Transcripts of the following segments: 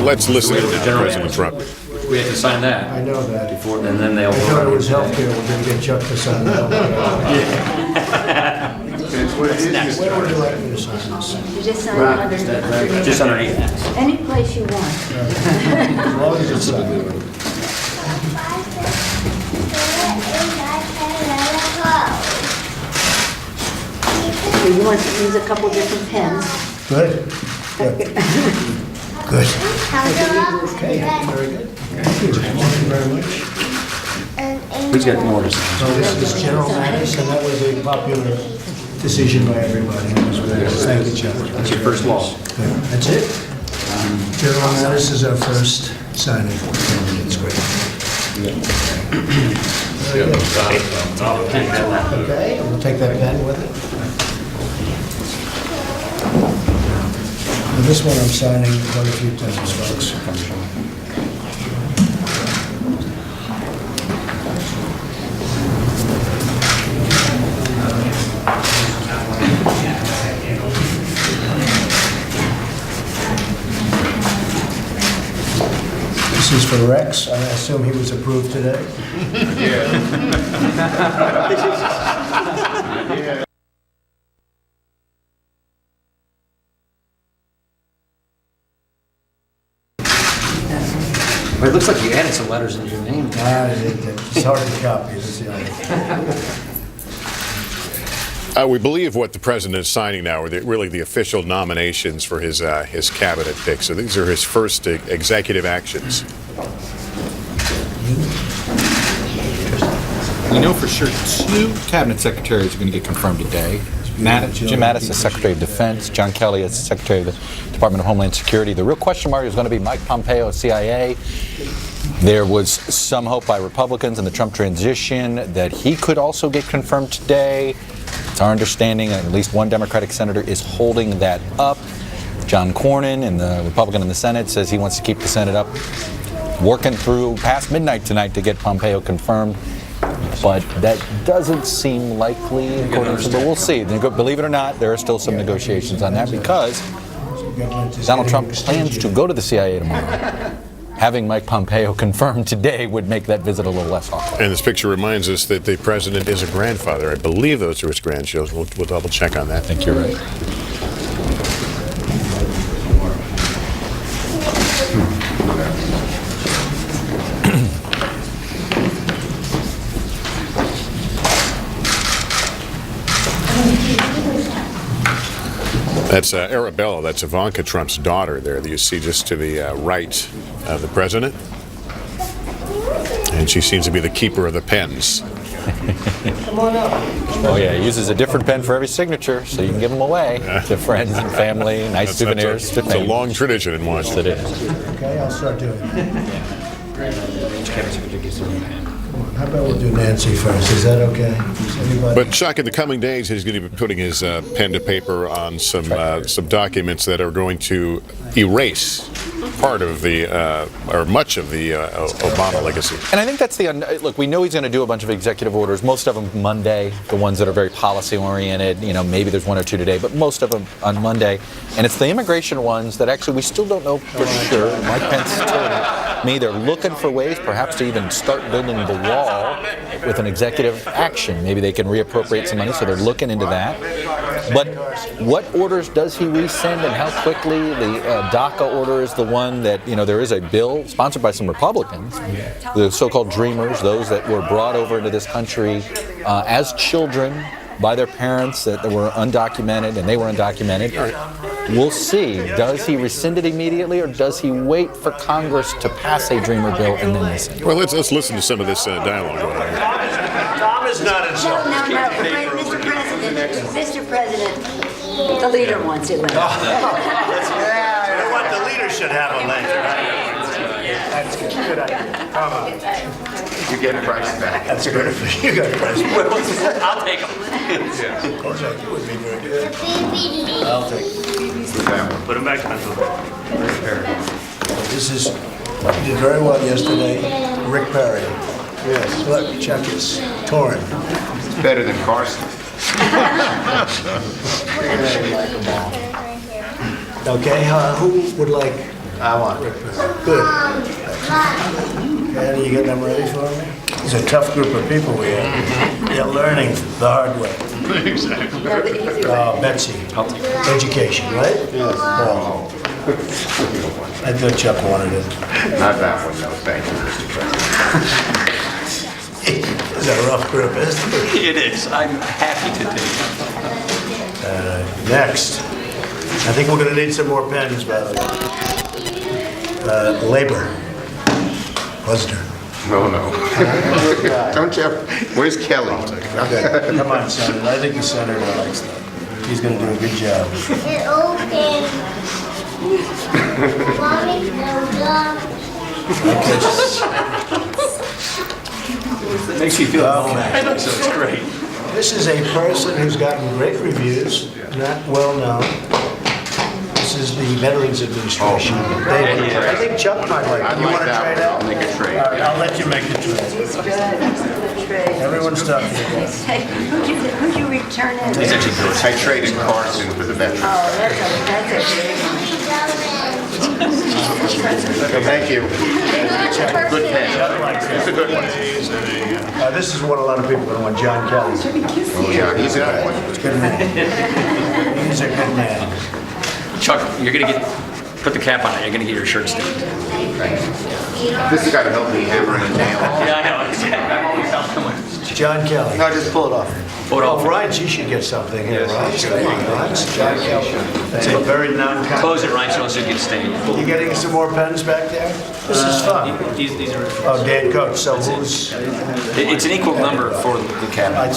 let's listen to President Trump. We have to sign that. I know that. Before, and then they'll I thought it was healthcare, we're gonna get Chuck to sign that. Where would you like me to sign this? You just sign it under. Just underneath. Any place you want. As long as it's signed. You want to use a couple different pens. Good. Good. Good. Okay, very good. Thank you very much. Who's got more to say? So this is General Mattis, and that was a popular decision by everybody. Thank you, Chuck. That's your first law. That's it? General Mattis is our first signing. It's great. Very good. Okay, we'll take that pen with it. And this one I'm signing quite a few times, folks. This is for Rex. I assume he was approved today? But it looks like you added some letters into your name. It's hard to copy. That's the only. We believe what the president is signing now are really the official nominations for his cabinet picks. So these are his first executive actions. We know for sure 2 cabinet secretaries are going to get confirmed today. Jim Mattis as Secretary of Defense, John Kelly as Secretary of the Department of Homeland Security. The real question mark is going to be Mike Pompeo, CIA. There was some hope by Republicans in the Trump transition that he could also get confirmed today. It's our understanding that at least one Democratic senator is holding that up. John Cornyn, and the Republican in the Senate, says he wants to keep the Senate up, working through past midnight tonight to get Pompeo confirmed. But that doesn't seem likely, according to, but we'll see. Believe it or not, there are still some negotiations on that because Donald Trump plans to go to the CIA tomorrow. Having Mike Pompeo confirmed today would make that visit a little less awkward. And this picture reminds us that the president is a grandfather. I believe those are his grandchildren. We'll double check on that. I think you're right. That's Arabella. That's Ivanka Trump's daughter there that you see just to the right of the president. And she seems to be the keeper of the pens. Come on up. Oh yeah, he uses a different pen for every signature, so you can give them away to friends and family, nice souvenirs. It's a long tradition in Washington. It is. Okay, I'll start doing it. How about we'll do Nancy first? Is that okay? But Chuck, in the coming days, he's going to be putting his pen to paper on some documents that are going to erase part of the or much of the Obama legacy. And I think that's look. We know he's going to do a bunch of executive orders. Most of them Monday. The ones that are very policy oriented. You know, maybe there's 1 or 2 today, but most of them on Monday. And it's the immigration ones that actually we still don't know for sure. Mike Pence told me they're looking for ways, perhaps, to even start building the wall with an executive action. Maybe they can reappropriate some money, so they're looking into that. But what orders does he resend and how quickly? The DACA order is the one that, you know, there is a bill sponsored by some Republicans, the so-called Dreamers, those that were brought over into this country as children by their parents that were undocumented, and they were undocumented. We'll see. Does he rescind it immediately, or does he wait for Congress to pass a Dreamer bill and then rescind it? Well, let's listen to some of this dialogue going on here. Tom is not himself. No, Mr. President, the leader wants it later. You know what? The leader should have a later. That's good. Good idea. Come on. You get a price back. That's a good idea. You got a price. I'll take them. Of course, that would be very good. I'll take it. Put them back on. This is, you did very well yesterday, Rick Perry. Yes. Look, Chuck is torn. It's better than Carson. Okay, who would like I want it. Good. Patty, you got them ready for me? It's a tough group of people we have. They're learning the hard way. Exactly. No, the easy way. Betsy, education, right? Yes. Oh. I thought Chuck wanted it. Not that one, no, thank you, Mr. President. It's a rough group, isn't it? It is. I'm happy to take it. Next. I think we're gonna need some more pens, by the way. Labor. Wasner. No. Don't you, where's Kelly? Come on, Senator. I think the senator likes that. He's gonna do a good job. It open. Mommy, no dog. It makes me feel Okay. so it's great. This is a person who's gotten great reviews, not well known. This is the Veterans Administration. David, I think Chuck might like it. I'd You like want to that trade one. out? I'll make a trade. All right, I'll let you make the trade. It's good. It's good trade. Everyone's talking. Hey, who'd you return in? He's actually good. I traded Carson for the veteran. Oh, that's a big one. Thank you. Good pen. It's a good one. This is what a lot of people are going to want, John Kelly. Oh, yeah, he's a good one. Good man. He's a good man. Chuck, you're gonna put the cap on it. You're gonna get your shirt stained. This has got to help me hammer and nail. Yeah, I know. I'm always helping with. John Kelly. No, just pull it off. Pull it Oh, off. Ryan, you should get something here, Ryan. Come on, Ryan. John Kelly. That's a very non-con. Close it, Ryan, so it get stained. You getting some more pens back there? This is fun. These are. Oh, Dan Coach, so who's, It's an equal number for the cap. I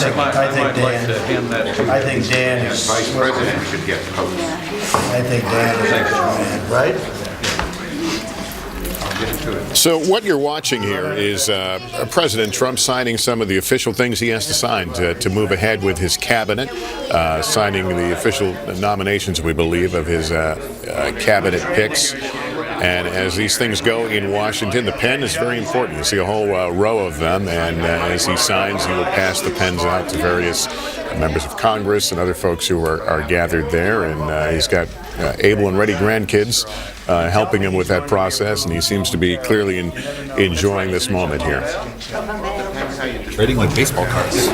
think Dan is, Vice President should get posts. I think Dan is a good man, right? So what you're watching here is President Trump signing some of the official things he has to sign to move ahead with his cabinet, signing the official nominations, we believe, of his cabinet picks. And as these things go in Washington, the pen is very important. You see a whole row of them, and as he signs, he will pass the pens out to various members of Congress and other folks who are gathered there. And he's got able and ready grandkids helping him with that process, and he seems to be clearly enjoying this moment here. Trading like baseball cards.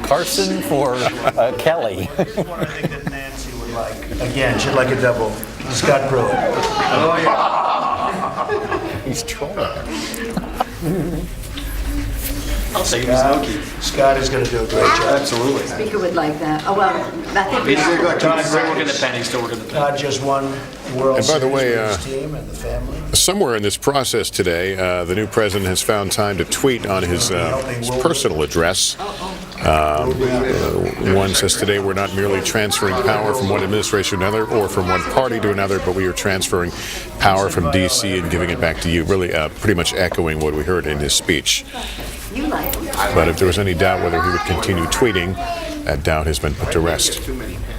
Carson for Kelly. One I think that Nancy would like, again, she'd like a double. Scott Pruitt. He's trolling. I'll say he's Loki. Scott is going to do a great job. Absolutely. Speaker would like that. Oh, well, I think. He's still working the pen. He's still working the pen. Todd just won World And by the Series way, with his team and the family. Somewhere in this process today, the new president has found time to tweet on his personal address. One says, today we're not merely transferring power from one administration to another or from one party to another, but we are transferring power from D.C. and giving it back to you, really pretty much echoing what we heard in his speech. You like him. But if there was any doubt whether he would continue tweeting, that doubt has been put to rest.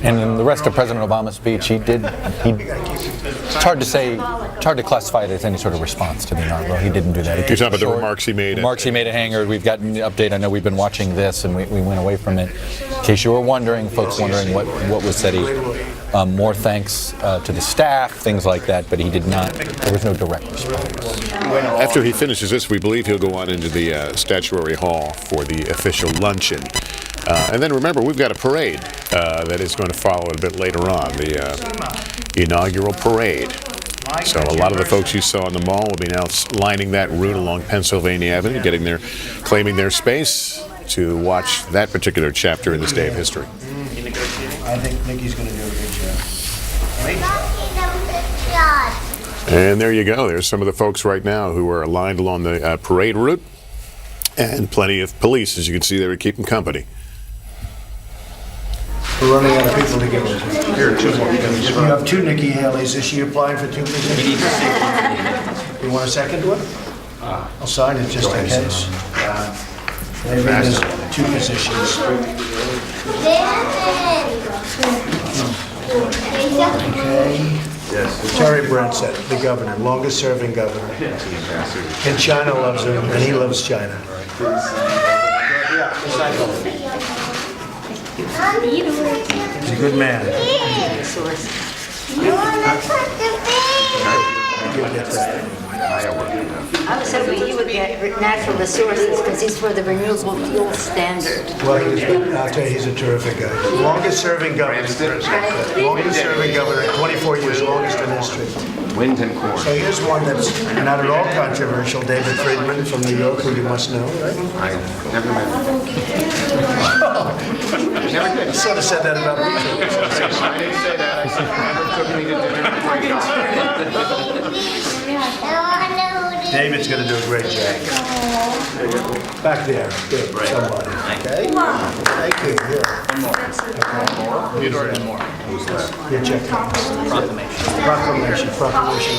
And in the rest of President Obama's speech, it's hard to say, it's hard to classify it as any sort of response to the inaugural. He didn't do that. You're talking about the remarks he made? Remarks he made at Hangar. We've gotten the update. I know we've been watching this, and we went away from it. In case you were wondering, folks wondering what was said, more thanks to the staff, things like that, but he did not, there was no direct response. After he finishes this, we believe he'll go on into the Statuary Hall for the official luncheon. And then remember, we've got a parade that is going to follow a bit later on, the inaugural parade. So a lot of the folks you saw in the mall will be now lining that route along Pennsylvania Avenue, getting their, claiming their space to watch that particular chapter in this day of history. I think Nikki's going to do a good job. Great job. And there you go. There's some of the folks right now who are aligned along the parade route, and plenty of police, as you can see, they were keeping company. We're running out of people to give it to. Here, two more. You have two Nikki Haley's. Is she applying for two positions? You want a second one? I'll sign it just in case. Maybe there's two positions. Okay. Terry Branstad, the governor, longest serving governor. And China loves him, and he loves China. He's a good man. You wanna put the big? You'll get that. I was hoping he would get natural resources because he's for the renewable fuel standard. Well, I'll tell you, he's a terrific guy. Longest serving governor. Longest serving governor, 24 years, longest in history. Wind and corn. So here's one that's not at all controversial. David Friedman from New York, who you must know, right? I never met him. Never did. You sort of said that about me. I didn't say that. I said never took me to dinner with my daughter. David's going to do a great job. Back there, good, somebody, okay? Thank you, here. Theodore and more. Your check. Proclamation. Proclamation.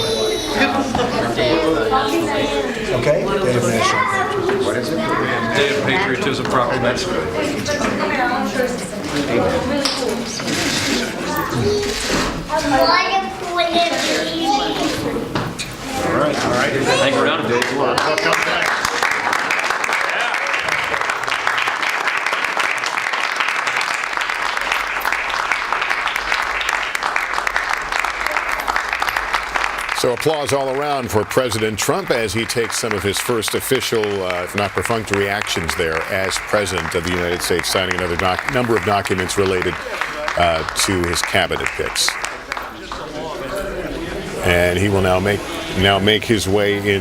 Okay, Day of National. What is it? Day of Patriotism Proclamation. All right. Hang around. Day's work. So applause all around for President Trump as he takes some of his first official, if not perfunctory, actions there as President of the United States, signing another number of documents related to his cabinet picks. And he will now make his way in.